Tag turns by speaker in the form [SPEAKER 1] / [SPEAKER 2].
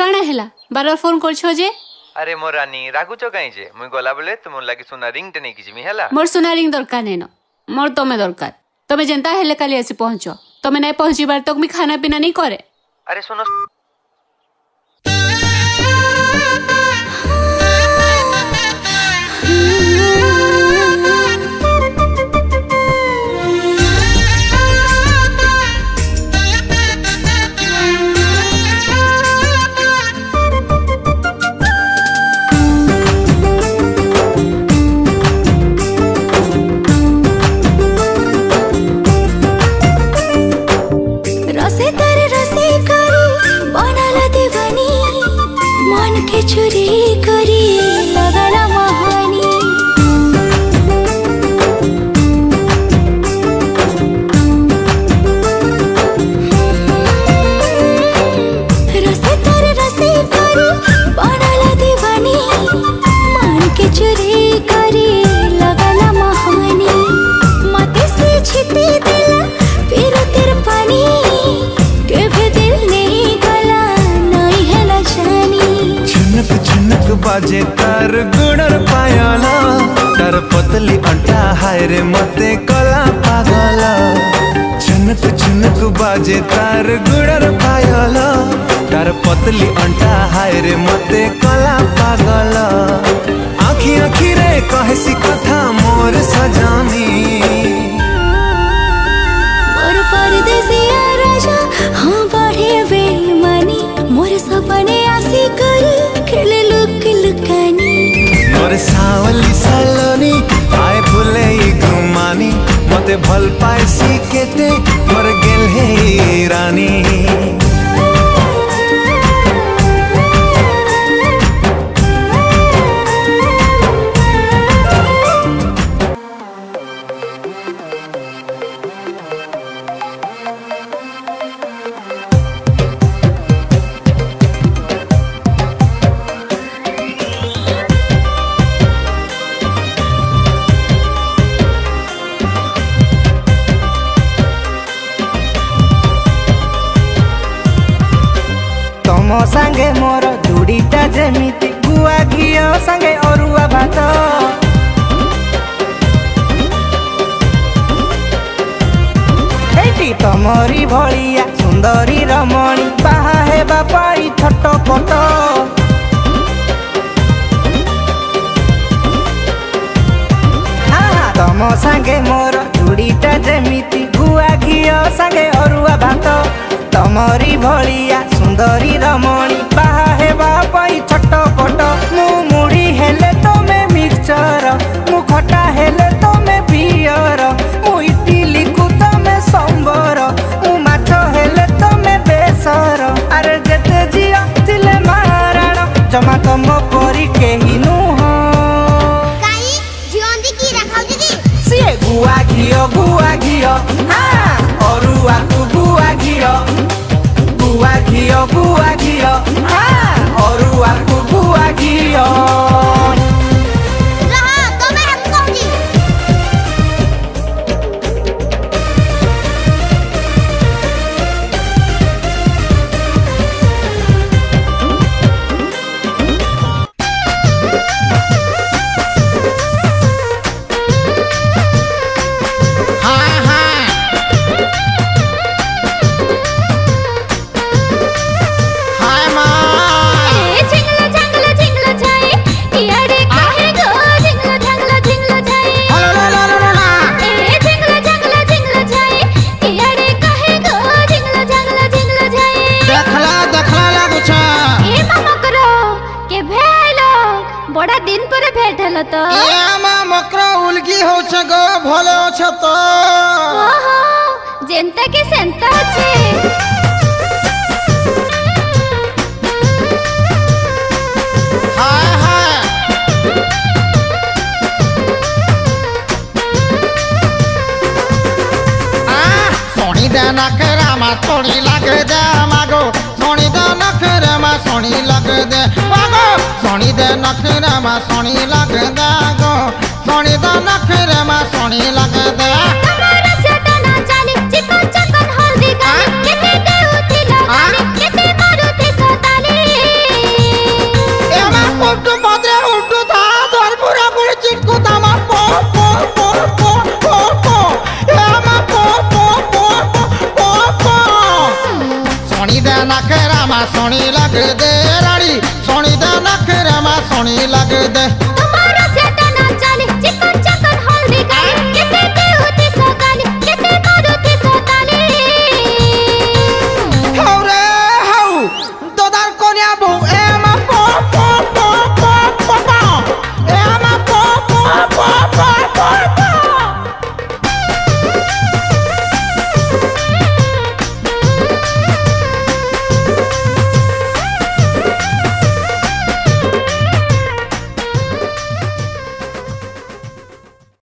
[SPEAKER 1] काना हैला बार बार फोन करछो जे?
[SPEAKER 2] अरे मोर रानी रागुचो काई जे मुई गला बेले तुम लागी सुना रिंग टे नै किजिमी हैला।
[SPEAKER 1] मोर सुना रिंग दरकार नै न, मोर तमे दरकार। तमे जनता हेले काली आसी पहुंचो, तमे नै पहुंची बार तक मी खाना पीना नहीं करे।
[SPEAKER 2] अरे सुनो
[SPEAKER 3] चुरी करी लगला महानी रसे तर रसे करी बनला दीवानी मन के चुरी करी लगला महानी मते से छिपी दिल फिर तेर पानी के भी दिल नहीं गला नहीं है ना जानी
[SPEAKER 4] झुनक झुनक बाजे तार गुणर पायला तार पतली अंटा हाय रे मते कला पागला झुनक झुनक बाजे तार गुणर पायला तार पतली अंटा हाय रे मते कला पागला आखी आखी रे कहे सी कथा मोर सजानी
[SPEAKER 3] मोर परदेसिया राजा हाँ बढ़े बेईमानी मोर सपने आसी कर खेले लुक लुकानी
[SPEAKER 4] मोर सावली सलोनी आए फुले घुमानी मते भल पाए सी केते मोर गेल हे रानी
[SPEAKER 5] तमो संगे मोर जोड़ीटा जेमिति गुआ घियो संगे अरुआ भात एटी तमरी भलिया सुंदरी रमणी बाहा हेबा पाई छटपट तमो संगे मोर जोड़ीटा जेमिति गुआ घियो संगे अरुआ भात तमरी भलिया सुंदरी रमणी बाहा हेबा पाई छटपट मु मुड़ी हेले तमे मिक्सचर मु खटा हेले तमे पियर मु इडली को तमे संबर मु माछ हेले तमे बेसर अरे जेते जिया तिले माराण जमा तम परी केही नुह
[SPEAKER 6] काई जियोंदी की रखाउ दीदी
[SPEAKER 5] सिए गुआ घियो हां अरुआ को गुआ घियो हाँ अरुआ को गुआ घियो
[SPEAKER 6] रहा तो मैं हम कहूंगी
[SPEAKER 3] बड़ा दिन पर भेट हल तो
[SPEAKER 5] मकर उलगी हो गो भलो छ तो
[SPEAKER 3] जेंता के सेंता छे
[SPEAKER 5] हाय हाय सोनी दे नखरा मा सोनी लग दे मागो सोनी दे नखरा मा सोनी लग दे मागो सोनी दे नखरा मा सोनी लग दे गो सोनी दे नखरा मा सोनी लग दे
[SPEAKER 3] तुम्हारा सेटा ना चाली चिकन चकन हल्दी गाली केते देउती लगाली केते मारुति सताली
[SPEAKER 7] सोनी लग दे रानी सोनी दे नखरे मां सोनी लग दे।